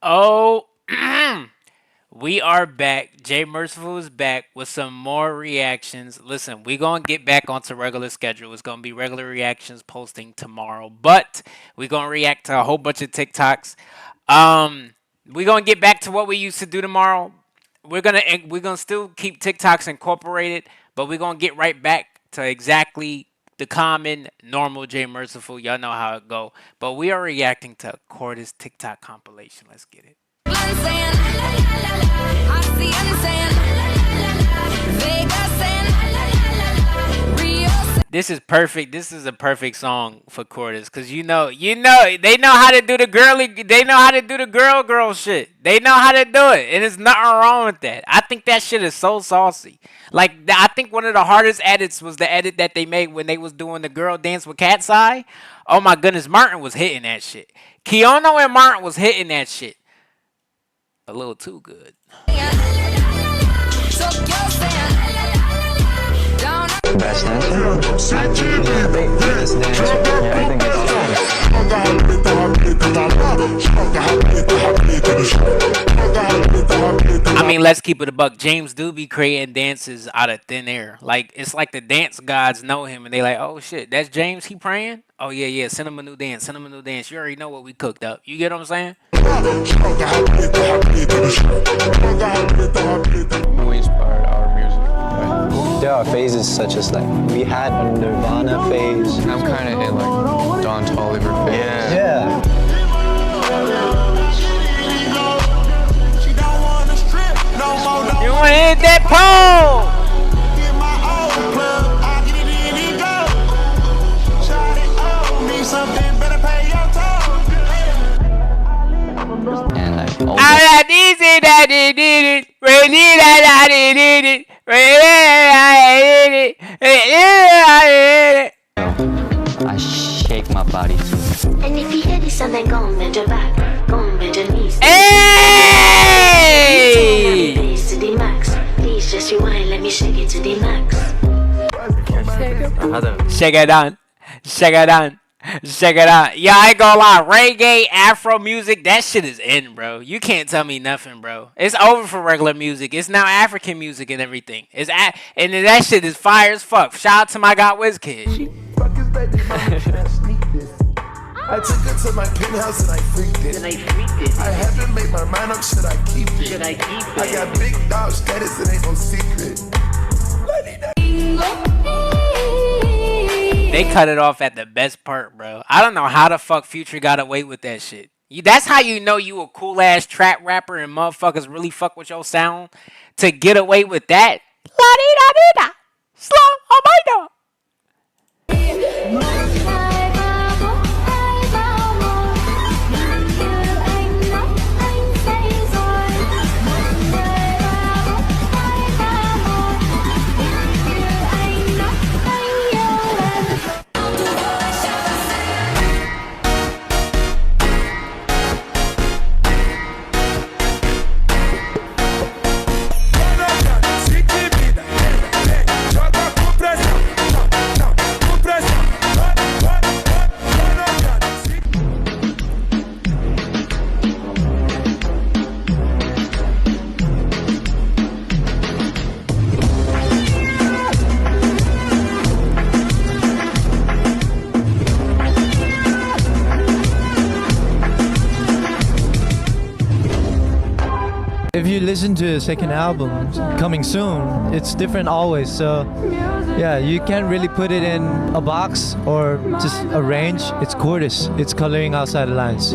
Oh, we are back. Jay Merciful is back with some more reactions. Listen, we gonna get back onto regular schedule. It's gonna be regular reactions posting tomorrow, but we gonna react to a whole bunch of TikToks. Um, we gonna get back to what we used to do tomorrow. We're gonna still keep TikToks incorporated, but we're gonna get right back to exactly the common normal Jay Merciful. Y'all know how it go. But we are reacting to Cordis TikTok compilation. Let's get it. This is perfect. This is a perfect song for Cordis because they know how to do the girly. They know how to do the girl shit. They know how to do it, and there's nothing wrong with that. I think that shit is so saucy. Like I think one of the hardest edits was the edit that they made when they was doing the girl dance with Cat's Eye. Oh my goodness, Martin was hitting that shit. Keanu and Martin was hitting that shit a little too good. Best dancer? Yeah, best dancer. Yeah, I think I mean, let's keep it a buck. James do be creating dances out of thin air. Like it's like the dance gods know him, and they like, oh shit, that's James. He praying. Oh yeah, yeah. Send him a new dance. Send him a new dance. You already know what we cooked up. You get what I'm saying? who inspired our music. Right? There are phases such as like we had a Nirvana phase. I'm kind of in like Don Toliver phase. Yeah. You wanna hit that pole? And like all I did it, I did it, really I did it, really I did it, really I did it. I shake my body too. And if you hear this song, then go and bend your back, go and bend your knees. Hey! Bass to the max. Please just rewind, let me shake it to the max. Shake it on, shake it on. Check it out. Yeah, I ain't gonna lie. Reggae, Afro music, that shit is in, bro. You can't tell me nothing, bro. It's over for regular music. It's now African music and everything. And that shit is fire as fuck. Shout out to my God Wiz Kid. I took her to my penthouse and I freaked it. I haven't made my mind up, should I keep it? I got big dog status, it ain't no secret. They cut it off at the best part, bro. I don't know how the fuck Future got away with that shit. That's how you know you a cool ass trap rapper and motherfuckers really fuck with your sound to get away with that. La di da di da, slow oh my god. If you listen to the second album coming soon, it's different always. So yeah, you can't really put it in a box or just arrange. It's Cordis. It's coloring outside the lines.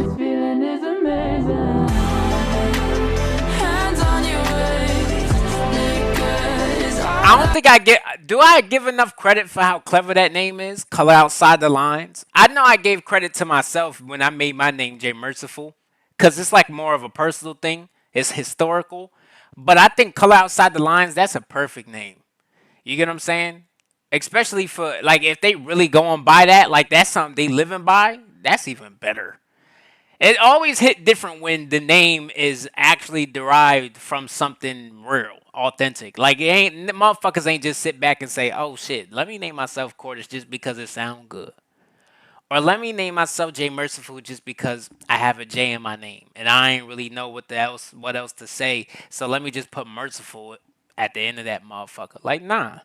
I don't think I get. Do I give enough credit for how clever that name is? Color outside the lines. I know I gave credit to myself when I made my name Jay Merciful, cause it's like more of a personal thing. It's historical, but I think color outside the lines. That's a perfect name. You get what I'm saying? Especially for like if they really going by that, like that's something they living by. That's even better. It always hit different when the name is actually derived from something real, authentic. Like it ain't motherfuckers ain't just sit back and say, "Oh shit, let me name myself Cortis just because it sound good." Or let me name myself J Merciful just because I have a J in my name and I ain't really know what else to say. So let me just put Merciful at the end of that motherfucker. Like, nah.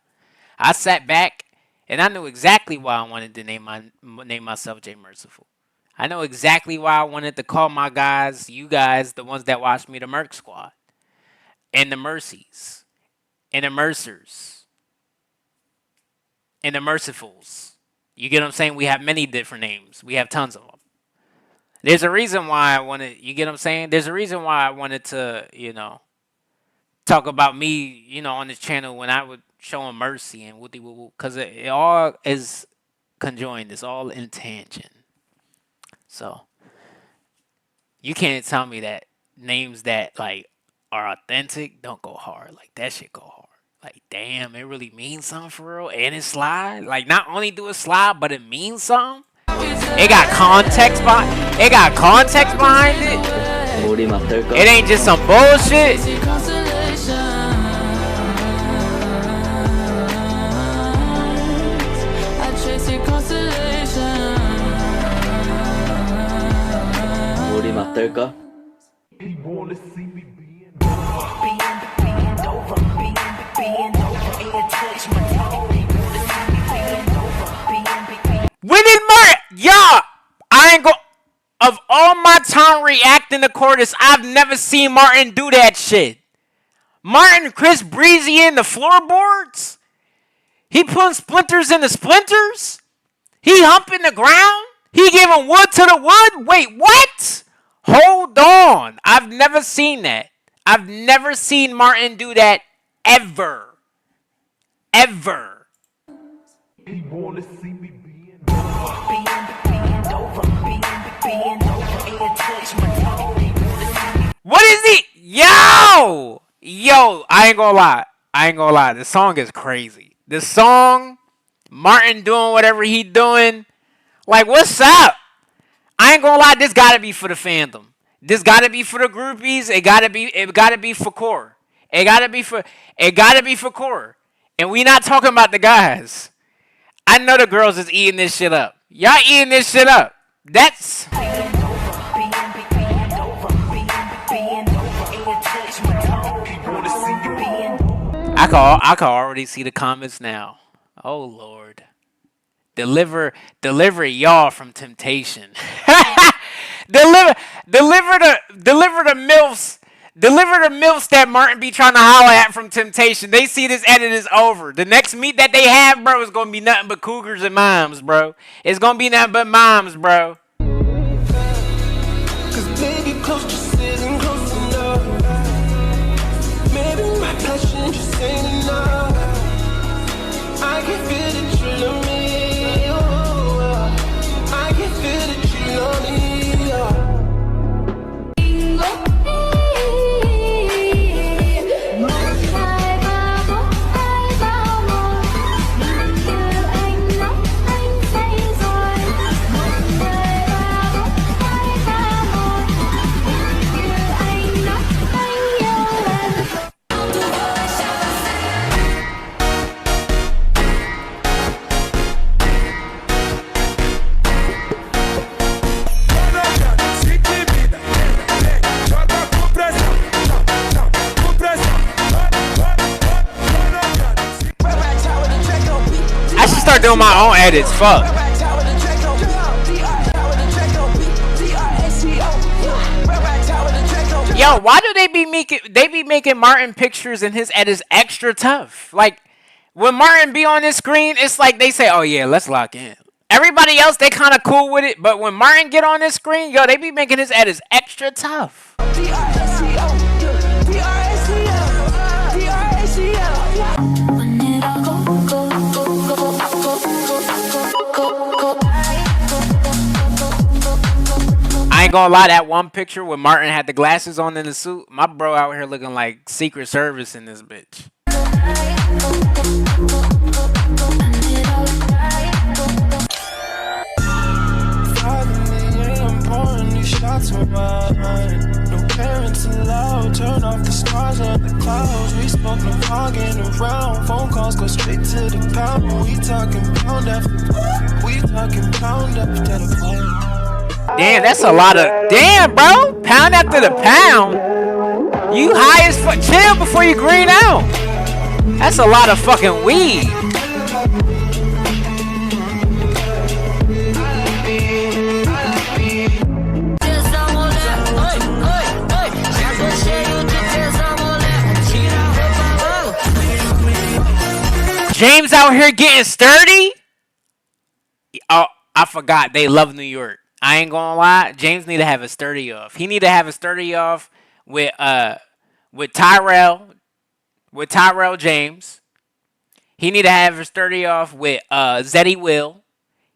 I sat back and I knew exactly why I wanted to name myself J Merciful. I know exactly why I wanted to call my guys, you guys, the ones that watched me, the Merc Squad, and the Mercies, and the Mercers, and the Mercifuls. You get what I'm saying? We have many different names. We have tons of them. There's a reason why I wanted, you get what I'm saying? There's a reason why I wanted to, talk about me, on this channel when I would show him mercy and whoopty whoop whoop. Because it all is conjoined. It's all in tangent. So, you can't tell me that names that, like, are authentic don't go hard. Like, that shit go hard. Like, damn, it really means something for real. And it slide. Like, not only do it slide, but it means something. It got context behind it. It ain't just some bullshit. When did Martin? Y'all, I ain't go. Of all my time reacting to Cordis, I've never seen Martin do that shit. Martin, Chris Breezy in the floorboards. He putting splinters in the splinters. He humping the ground. He giving wood to the wood. Wait, what? Hold on. I've never seen that. I've never seen Martin do that ever. Ever. He wanna see me What is he? Yo, I ain't gonna lie. The song is crazy. The song, Martin doing whatever he doing. Like, what's up? I ain't gonna lie. This gotta be for the fandom. This gotta be for the groupies. It gotta be for core. It gotta be for core. And we not talking about the guys. I know the girls is eating this shit up. Y'all eating this shit up. That's. I can already see the comments now. Oh Lord, deliver y'all from temptation. deliver the milfs. Deliver the milfs that Martin be trying to holler at from temptation. They see this edit is over. The next meet that they have, bro, is gonna be nothing but cougars and moms, bro. It's gonna be nothing but moms, bro. Cause baby, close to sitting close enough. Maybe my passion just ain't enough. I can feel that you love me. Oh, I can feel that you love me. Start doing my own edits. Fuck. Yo, why do they be making Martin pictures and his edits extra tough? Like when Martin be on his screen, it's like they say, "Oh yeah, let's lock in." Everybody else they kind of cool with it, but when Martin get on his screen, yo, they be making his edits extra tough. I ain't gonna lie, that one picture when Martin had the glasses on in the suit, my bro out here looking like Secret Service in this bitch. No parents allowed, turn off the stars of the clouds. We smoke no hogging around. Phone calls go straight to the pound. We talking pound after pound. We talking pound after the pound. Damn, that's a lot of. Damn, bro. Pound after the pound. You high as fuck. Chill before you green out. That's a lot of fucking weed. James out here getting sturdy? Oh, I forgot. They love New York. I ain't gonna lie. James need to have a sturdy off. He need to have a sturdy off with Tyrell James. He need to have a sturdy off with Zeddy Will.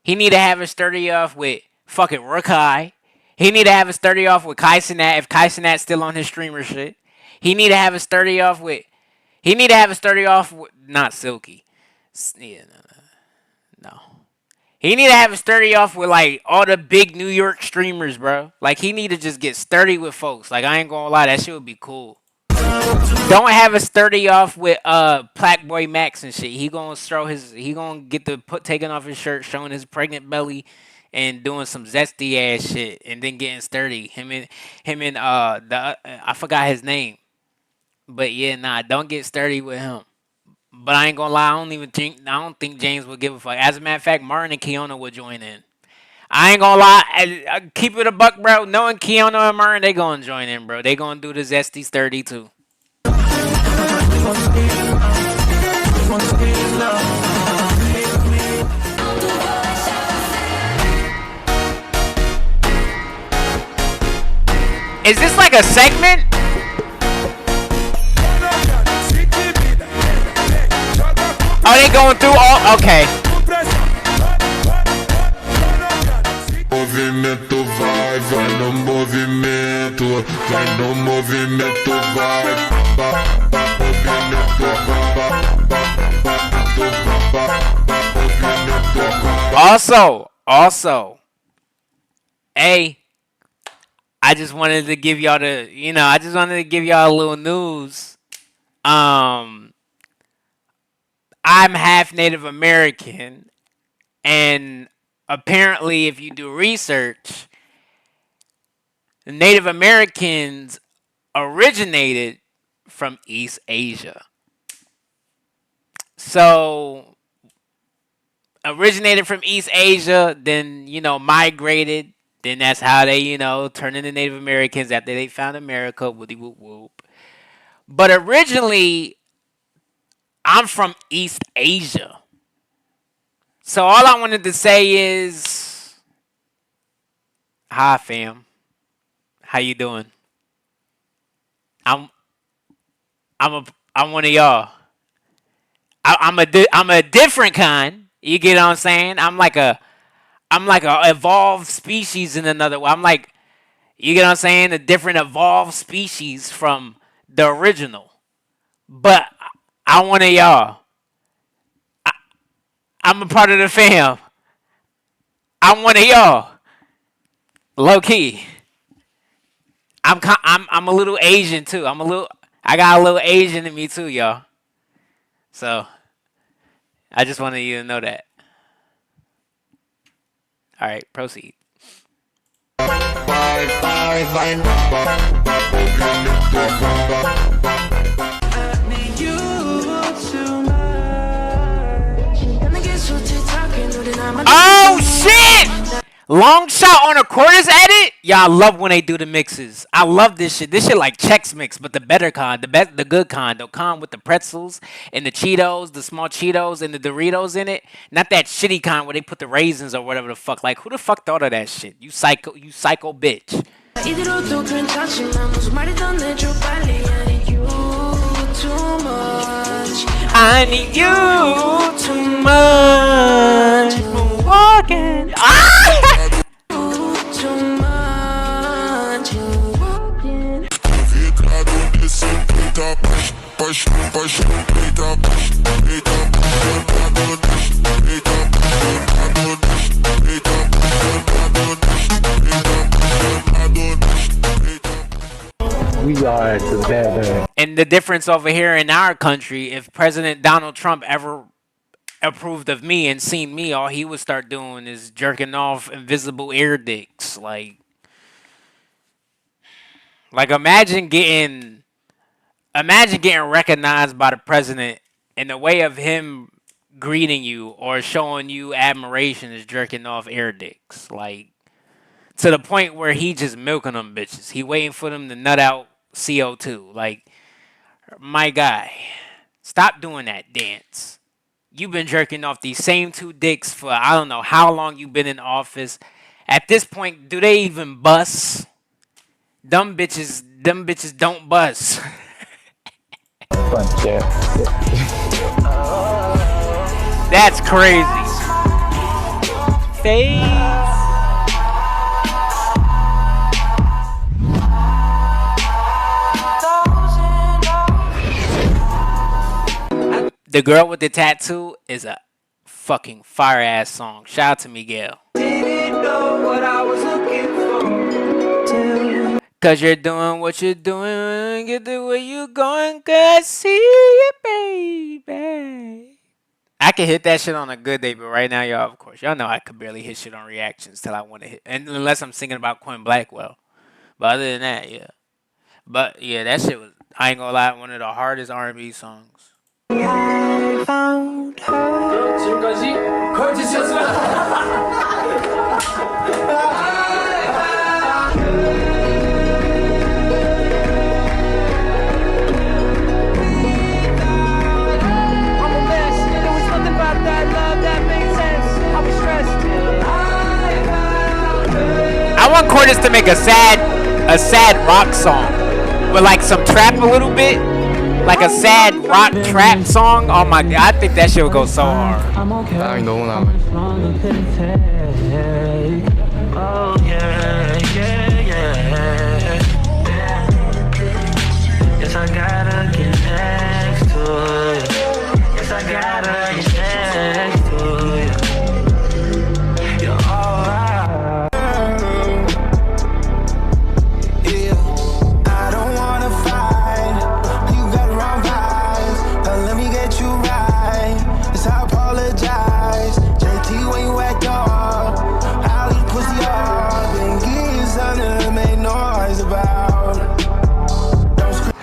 He need to have a sturdy off with fucking Rukai. He need to have a sturdy off with Kai Cenat if Kai Cenat's still on his streamer shit. He need to have a sturdy off with. He need to have a sturdy off with not Silky. Yeah, no. He need to have a sturdy off with like all the big New York streamers, bro. Like he need to just get sturdy with folks. Like I ain't gonna lie, that shit would be cool. Don't have a sturdy off with Plaque Boy Max and shit. He gonna throw his. He gonna get the taking off his shirt, showing his pregnant belly, and doing some zesty ass shit, and then getting sturdy. Him and I forgot his name, but yeah, nah, don't get sturdy with him. But I ain't gonna lie, I don't think James would give a fuck. As a matter of fact, Martin and Keona would join in. I ain't gonna lie, I keep it a buck, bro. Knowing Keona and Martin, they gonna join in, bro. They gonna do the zesty sturdy too. Is this like a segment? Are they going through all? Okay. Movimento vai no movimento, vai no movimento vai. Also, hey, I just wanted to give y'all a little news. I'm half Native American, and apparently, if you do research, Native Americans originated from East Asia. So, originated from East Asia, then, migrated. Then that's how they, turned into Native Americans after they found America. Woody whoop whoop. But originally, I'm from East Asia. So all I wanted to say is, hi fam, how you doing? I'm one of y'all. I'm a different kind. You get what I'm saying? I'm like a evolved species in another way. I'm like, you get what I'm saying? A different evolved species from the original. But I'm one of y'all. I'm a part of the fam. I'm one of y'all. Low key. I'm a little Asian too. I got a little Asian in me too, y'all. So I just wanted you to know that. All right, proceed. Oh shit! Long shot on a Cordis edit? Y'all love when they do the mixes. I love this shit. This shit like Chex Mix, but the better kind, the good kind, the kind with the pretzels and the Cheetos, the small Cheetos and the Doritos in it. Not that shitty kind where they put the raisins or whatever the fuck. Like who the fuck thought of that shit? You psycho bitch. I need you too much. Walking. Ah! We are together. And the difference over here in our country, if President Donald Trump ever approved of me and seen me, all he would start doing is jerking off invisible ear dicks. Like imagine getting recognized by the president in the way of him greeting you or showing you admiration is jerking off ear dicks. Like, to the point where he just milking them bitches. He waiting for them to nut out CO2. Like, my guy, stop doing that dance. You've been jerking off these same two dicks for I don't know how long you've been in office. At this point, do they even bust? Them bitches don't bust. But yeah. That's crazy. Face. The Girl with the Tattoo is a fucking fire ass song. Shout out to Miguel. Didn't know what I was looking for. Cause you're doing what you're doing, get the way you going, cause I see you, baby. I can hit that shit on a good day, but right now, y'all, of course, y'all know I could barely hit shit on reactions till I want to hit, and unless I'm singing about Quinn Blackwell. But other than that, yeah. But yeah, that shit was, I ain't gonna lie, one of the hardest R&B songs. I found her. 지금까지 I want Cordis to make a sad rock song with like some trap a little bit, like a sad rock trap song. Oh my god, I think that shit would go so hard. 사랑이 너무 남아. Oh yeah, yeah, yeah. Yes, I gotta get next to you. Yes, I gotta get next to you. You're alright. Yeah, I don't wanna fight. You got wrong vibes. Now let me get you right. Yes, I apologize. JT, when you act up, I'll eat pussy up. Then give something to make noise about.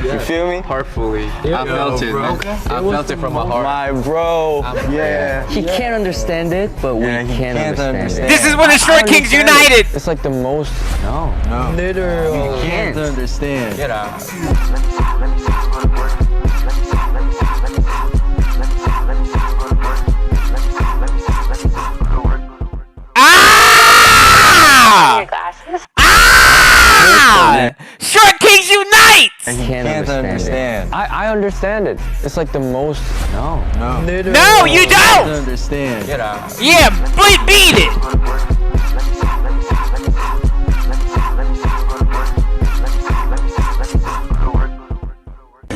You feel me? Heartfully. I felt it. Bro. Man. I felt it from my heart. My bro. Yeah. He can't understand it, but we Yeah, he can can't understand This is when the Short Kings United. It's like the most. No. Literally. You can't understand. Get out. Short Kings Unite! I can't understand. I understand it. It's like the most. No. No, you don't! Understand. Get out. Yeah, beat it!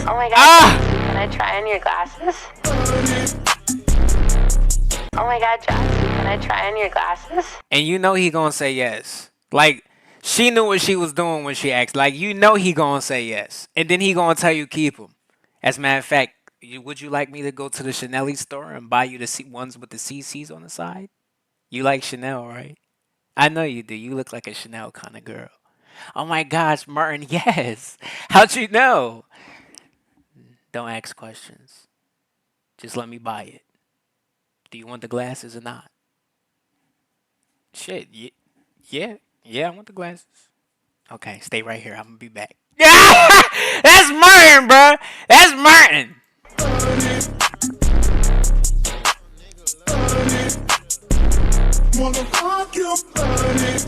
Oh my god, can I try on your glasses? Oh my god, Josh, can I try on your glasses? And you know he gonna say yes. Like, she knew what she was doing when she asked. Like, you know he gonna say yes. And then he gonna tell you keep them. As a matter of fact, would you like me to go to the Chanel store and buy you the ones with the CCs on the side? You like Chanel, right? I know you do. You look like a Chanel kind of girl. Oh my gosh, Martin, yes. How'd you know? Don't ask questions. Just let me buy it. Do you want the glasses or not? Shit, yeah, I want the glasses. Okay, stay right here. I'm gonna be back. That's Martin, bro. That's Martin.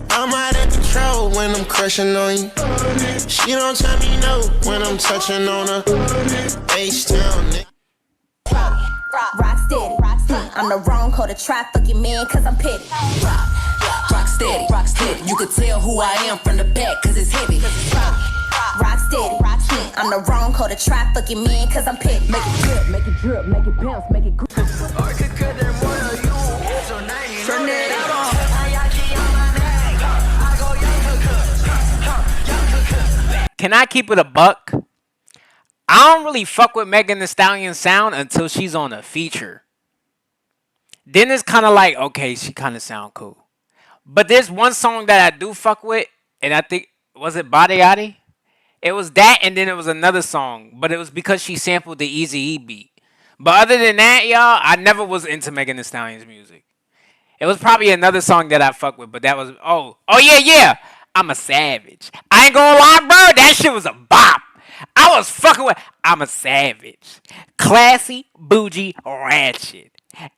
I'm out of control when I'm crushing on you. She don't tell me no when I'm touching on her. H-Town, nigga. Rock steady. I'm the wrong code to try fucking man cause I'm petty. Rock steady. You could tell who I am from the back cause it's heavy. Rock steady. I'm the wrong code to try fucking man cause I'm petty. Make it drip, make it bounce, make it grip. I could cut that more of you. So now you turn it up. can I keep it a buck? I don't really fuck with Megan Thee Stallion sound until she's on a feature. Then it's kind of like, okay, she kind of sound cool. But there's one song that I do fuck with, and I think was it Body Yaddy? It was that, and then it was another song, but it was because she sampled the Easy E beat. But other than that, y'all, I never was into Megan Thee Stallion's music. It was probably another song that I fuck with, but that was oh yeah. I'm a savage. I ain't gonna lie, bro. That shit was a bop. I was fucking with. I'm a savage, classy, bougie, ratchet,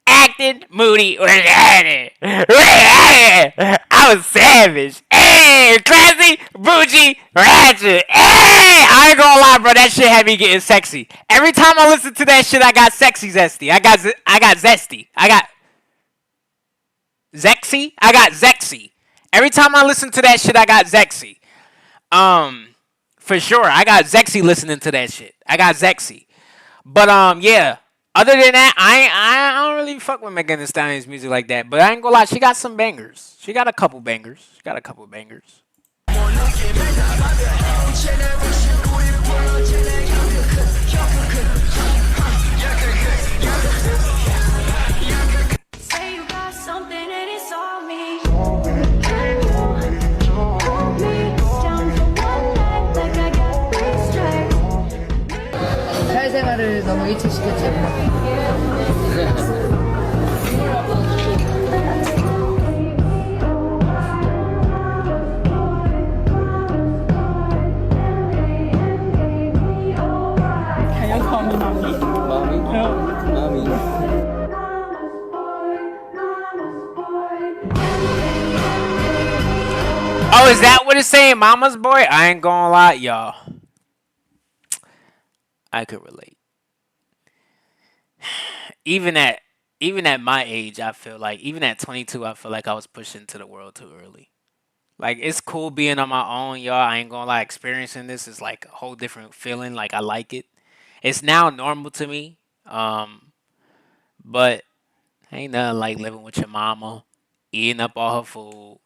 acting moody, ratchet. I was savage. Hey, classy, bougie, ratchet. Hey, I ain't gonna lie, bro. That shit had me getting sexy. Every time I listen to that shit, I got sexy zesty. I got zesty. I got Zexy? I got Zexy. Every time I listen to that shit, I got Zexy. For sure. I got Zexy listening to that shit. I got Zexy. But yeah. Other than that, I don't really fuck with Megan Thee Stallion's music like that. But I ain't gonna lie, she got some bangers. She got a couple bangers. Say you got something and it's all me. 사회생활을 너무 일찍 시켰지. Oh, is that what it's saying? Mama's boy? I ain't gonna lie, y'all. I could relate. Even at my age, I feel like even at 22, I feel like I was pushed into the world too early. Like it's cool being on my own, y'all. I ain't gonna lie, experiencing this is like a whole different feeling. Like I like it. It's now normal to me. But ain't nothing like living with your mama, eating up all her food.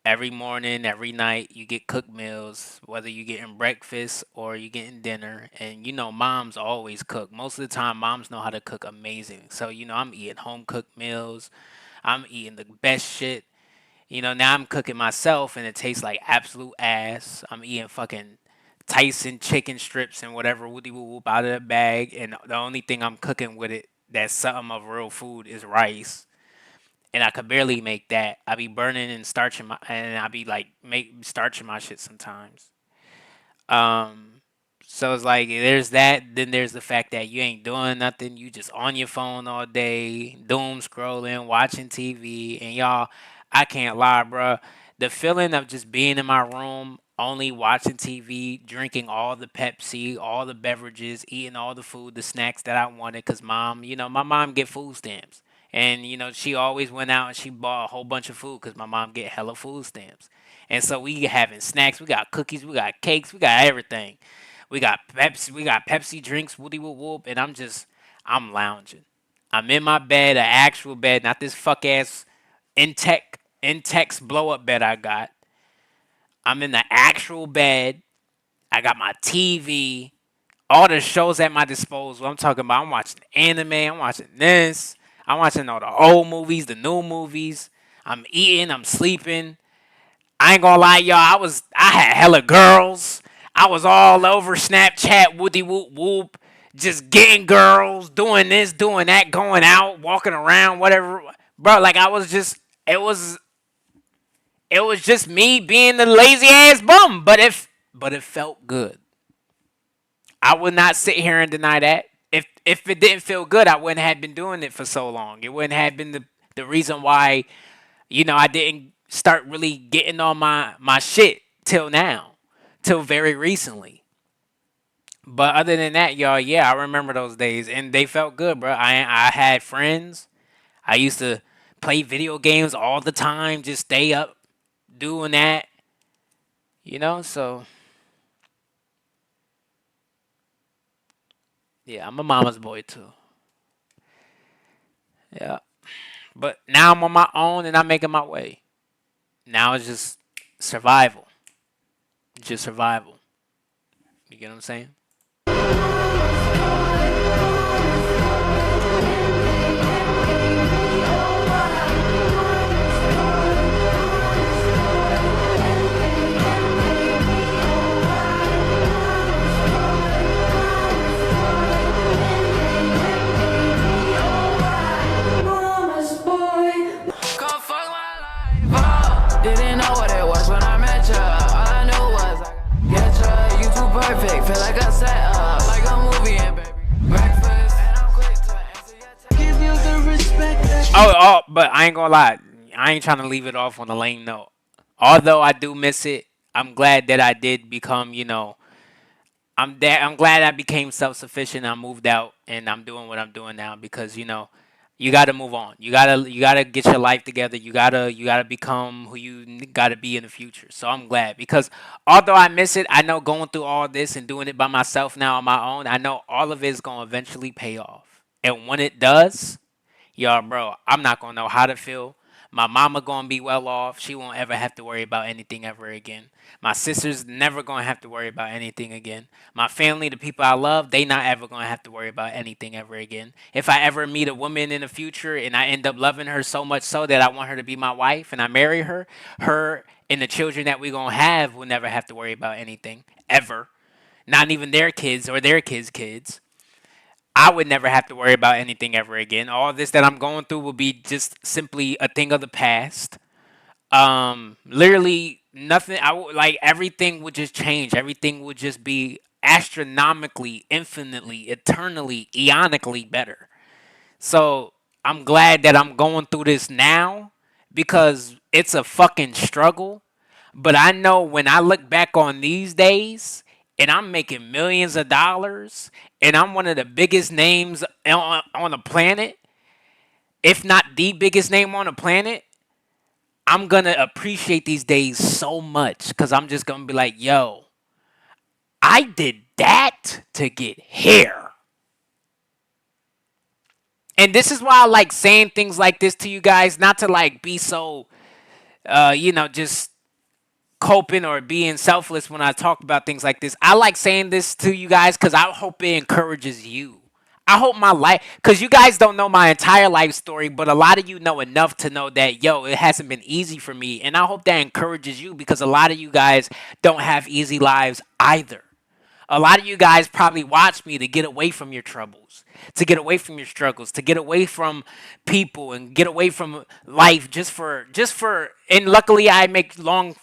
Every morning, every night, you get cooked meals, whether you getting breakfast or you getting dinner. And you know, moms always cook. Most of the time, moms know how to cook amazing. So, I'm eating home cooked meals. I'm eating the best shit. Now I'm cooking myself and it tastes like absolute ass. I'm eating fucking Tyson chicken strips and whatever woody whoop out of the bag. And the only thing I'm cooking with it that's something of real food is rice. And I could barely make that. I be burning and starching and I be like starching my shit sometimes. So it's like there's that. Then there's the fact that you ain't doing nothing. You just on your phone all day, doom scrolling, watching TV, and y'all, I can't lie, bruh. The feeling of just being in my room, only watching TV, drinking all the Pepsi, all the beverages, eating all the food, the snacks that I wanted, cause mom, my mom get food stamps. And she always went out and she bought a whole bunch of food because my mom get hella food stamps. And so we having snacks, we got cookies, we got cakes, we got everything. We got Pepsi drinks, woody whoop whoop, and I'm lounging. I'm in my bed, an actual bed, not this fuck ass Intex blow up bed I got. I'm in the actual bed. I got my TV, all the shows at my disposal. I'm talking about I'm watching anime, I'm watching this. I'm watching all the old movies, the new movies. I'm eating, I'm sleeping. I ain't gonna lie, y'all. I had hella girls. I was all over Snapchat, woody whoop whoop, just getting girls, doing this, doing that, going out, walking around, whatever. Bro, like it was just me being the lazy ass bum, but it felt good. I would not sit here and deny that. If it didn't feel good, I wouldn't have been doing it for so long. It wouldn't have been the reason why, I didn't start really getting on my shit till now, till very recently. But other than that, y'all, yeah, I remember those days, and they felt good, bro. I had friends. I used to play video games all the time, just stay up doing that, so yeah, I'm a mama's boy too. Yeah. But now I'm on my own and I'm making my way. Now it's just survival. Just survival. You get what I'm saying? Didn't know what it was when I met ya. All I knew was I gotta get ya. You too perfect, feel like a setup, like a movie and baby breakfast. And I'm quick to answer your text. Give you the respect that But I ain't gonna lie. I ain't trying to leave it off on a lame note. Although I do miss it, I'm glad that I did become, I'm glad I became self-sufficient. I moved out and I'm doing what I'm doing now because, you got to move on. You got to get your life together. You got to become who you got to be in the future. So I'm glad because although I miss it, I know going through all this and doing it by myself now on my own, I know all of it is going to eventually pay off. And when it does, yo, bro, I'm not gonna know how to feel. My mama gonna be well off. She won't ever have to worry about anything ever again. My sister's never gonna have to worry about anything again. My family, the people I love, they not ever gonna have to worry about anything ever again. If I ever meet a woman in the future and I end up loving her so much so that I want her to be my wife and I marry her, her and the children that we gonna have will never have to worry about anything ever. Not even their kids or their kids' kids. I would never have to worry about anything ever again. All this that I'm going through will be just simply a thing of the past. Literally nothing. Like everything would just change. Everything would just be astronomically, infinitely, eternally, eonically better. So I'm glad that I'm going through this now because it's a fucking struggle. But I know when I look back on these days and I'm making millions of dollars and I'm one of the biggest names on the planet, if not the biggest name on the planet, I'm going to appreciate these days so much because I'm just going to be like, yo, I did that to get here. And this is why I like saying things like this to you guys, not to like be so, just coping or being selfless when I talk about things like this. I like saying this to you guys because I hope it encourages you. I hope my life, because you guys don't know my entire life story, but a lot of you know enough to know that, yo, it hasn't been easy for me. And I hope that encourages you because a lot of you guys don't have easy lives either. A lot of you guys probably watch me to get away from your troubles, to get away from your struggles, to get away from people and get away from life just for and luckily I make long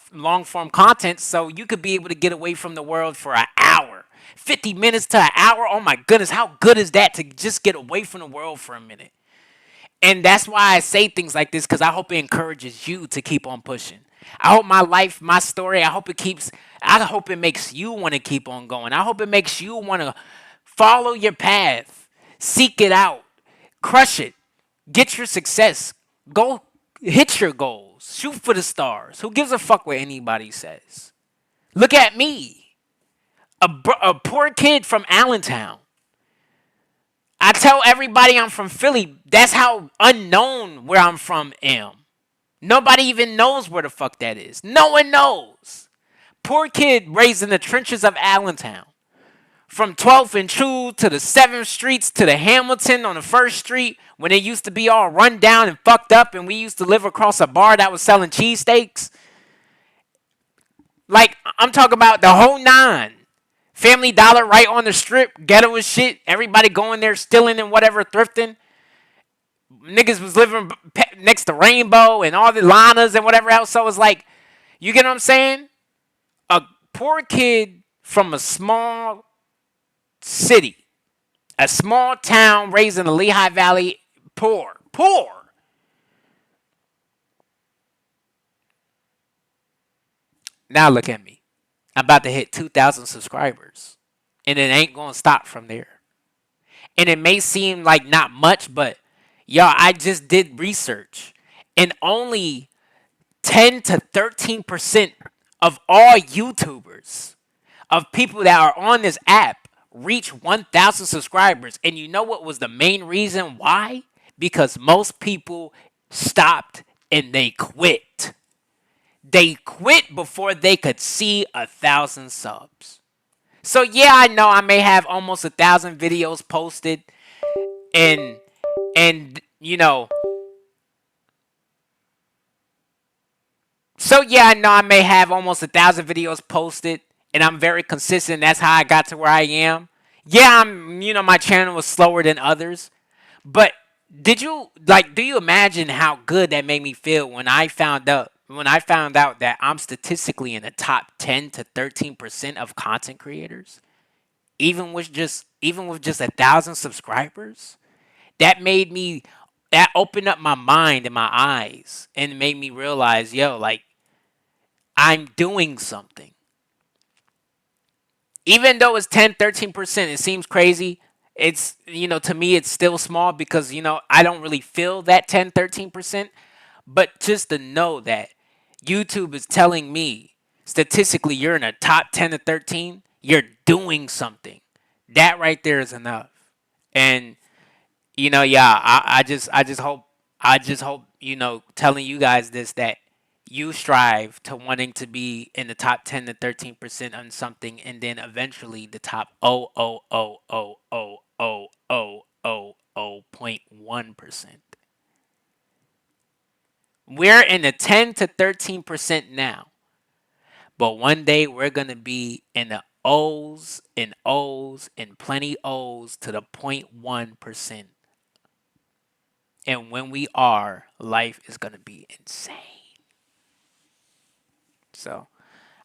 form content so you could be able to get away from the world for an hour. 50 minutes to an hour. Oh my goodness, how good is that to just get away from the world for a minute? And that's why I say things like this because I hope it encourages you to keep on pushing. I hope my life, my story, I hope it makes you want to keep on going. I hope it makes you want to follow your path, seek it out, crush it, get your success, go hit your goals, shoot for the stars. Who gives a fuck what anybody says? Look at me, a poor kid from Allentown. I tell everybody I'm from Philly. That's how unknown where I'm from am. Nobody even knows where the fuck that is. No one knows. Poor kid raised in the trenches of Allentown. From 12th and True to the 7th Streets to the Hamilton on the 1st Street when it used to be all run down and fucked up and we used to live across a bar that was selling cheesesteaks. Like, I'm talking about the whole nine. Family Dollar right on the strip, ghetto as shit. Everybody going there stealing and whatever, thrifting. Niggas was living next to Rainbow and all the Lanas and whatever else. So it's like, you get what I'm saying? A poor kid from a small city, a small town raised in the Lehigh Valley, poor. Now look at me. I'm about to hit 2,000 subscribers. And it ain't going to stop from there. And it may seem like not much, but y'all, I just did research. And only 10 to 13% of all YouTubers, of people that are on this app, reach 1,000 subscribers. And you know what was the main reason why? Because most people stopped and they quit. They quit before they could see 1,000 subs. So yeah, I know I may have almost 1,000 videos posted, and you know, so yeah, I know I may have almost 1,000 videos posted, and I'm very consistent. That's how I got to where I am. Yeah, my channel was slower than others, but do you imagine how good that made me feel when I found out that I'm statistically in the top 10 to 13% of content creators, even with just 1,000 subscribers? That made me that opened up my mind and my eyes and made me realize, yo, like, I'm doing something. Even though it's 10, 13%, it seems crazy. It's, to me, it's still small because, I don't really feel that 10, 13%. But just to know that YouTube is telling me statistically you're in the top 10 to 13, you're doing something. That right there is enough. And, yeah, I just hope, telling you guys this, that you strive to wanting to be in the top 10 to 13% on something, and then eventually the top 0.1%. We're in the 10 to 13% now, but one day we're going to be in the O's and O's and plenty O's to the 0.1%. And when we are, life is going to be insane. So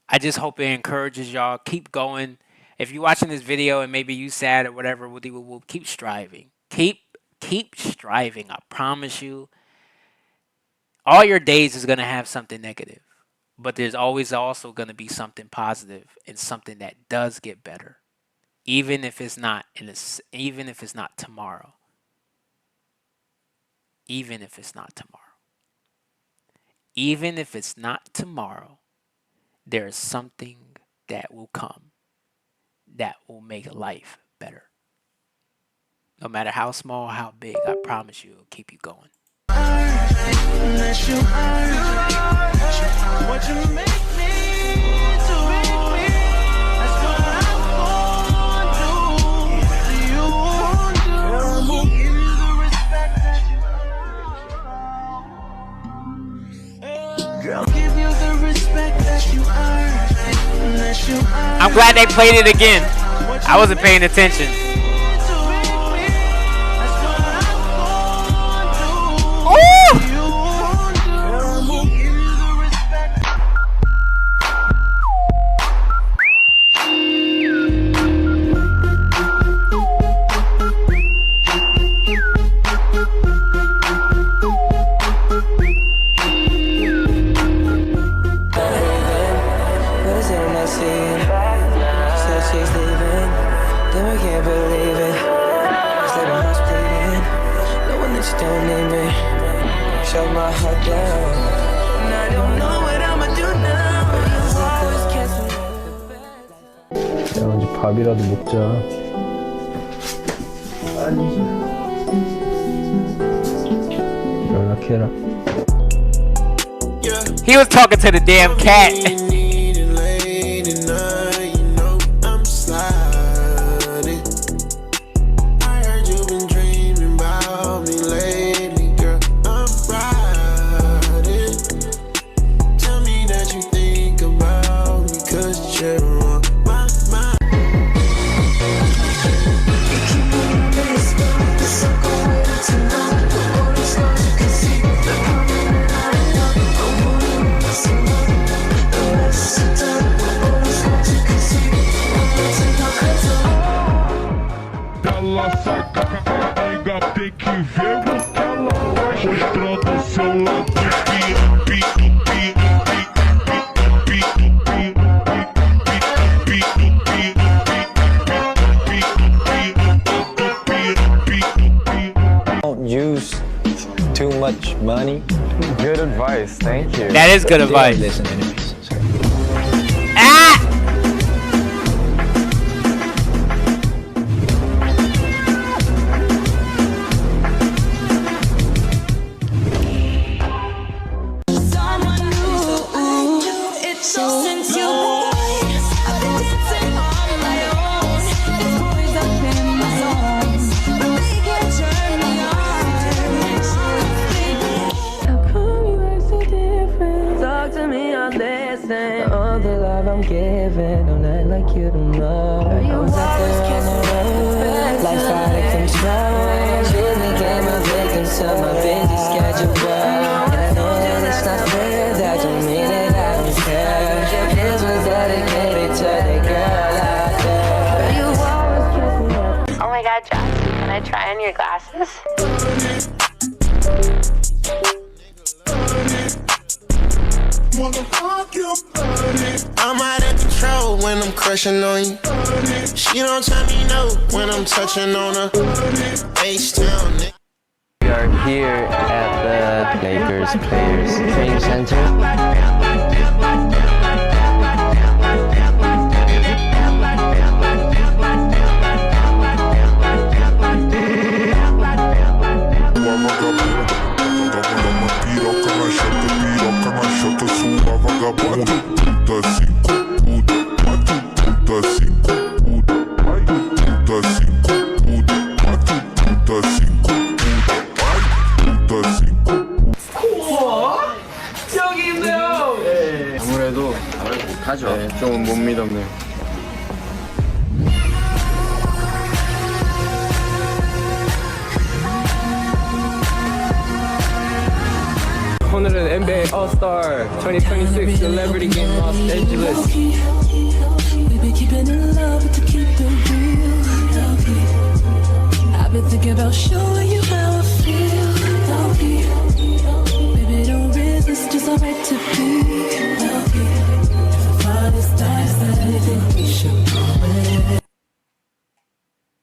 I just hope it encourages y'all. Keep going. If you're watching this video and maybe you sad or whatever, we'll keep striving. Keep striving. I promise you. All your days is going to have something negative, but there's always also going to be something positive and something that does get better, even if it's not tomorrow. Even if it's not tomorrow. Even if it's not tomorrow, there is something that will come that will make life better. No matter how small or how big, I promise you it'll keep you going. What you make me to that's what I'm gonna do. You won't do. Give you the respect that you girl, give you the respect that you earn. I'm glad they played it again. I wasn't paying attention. 이제 밥이라도 먹자. 연락해라. He was talking to the damn cat. Don't use too much money. Good advice, thank you. That is good advice. Listen, anyways. Ah! So since you I've been dancing all night. like you don't know. I was out there on the road, life out of control. You became a victim to my busy schedule. And I know that it's not fair, that don't mean that I don't care. This was dedicated to the girl out there. You always kept me up. Oh my god, Josh, can I try on your glasses? I'm out of control when I'm crushing on you. She don't tell me no when I'm touching on her. H-Town, nigga. We are here at the Lakers Players Training Center. 아무래도 못하죠. 네, 좀 못 믿었네요. 오늘은 NBA All-Star 2026 Celebrity Game Los Angeles. We been keeping it love, but to keep it real. I've been thinking about showing you how I feel. Baby, don't resist, just alright to be. If I find it's nice, then anything we should go with.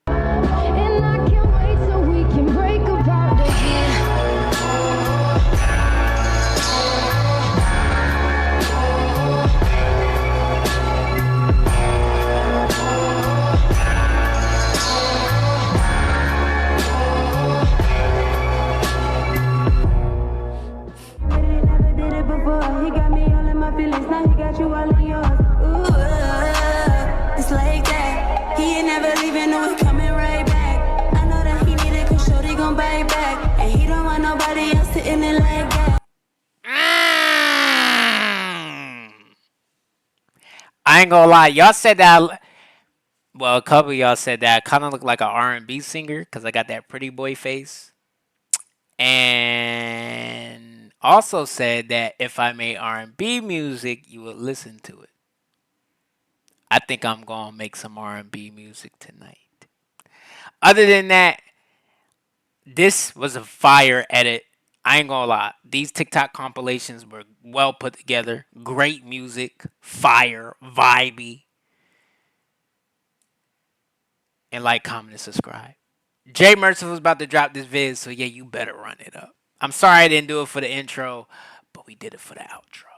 And I can't wait so we can break apart again. I ain't gonna lie, y'all said that. Well, a couple of y'all said that I kind of look like an R&B singer because I got that pretty boy face, and also said that if I made R&B music, you would listen to it. I think I'm gonna make some R&B music tonight. Other than that, this was a fire edit. I ain't gonna lie. These TikTok compilations were well put together. Great music. Fire. Vibey. And like, comment, and subscribe. Jay Merciful's about to drop this vid, so yeah, you better run it up. I'm sorry I didn't do it for the intro, but we did it for the outro.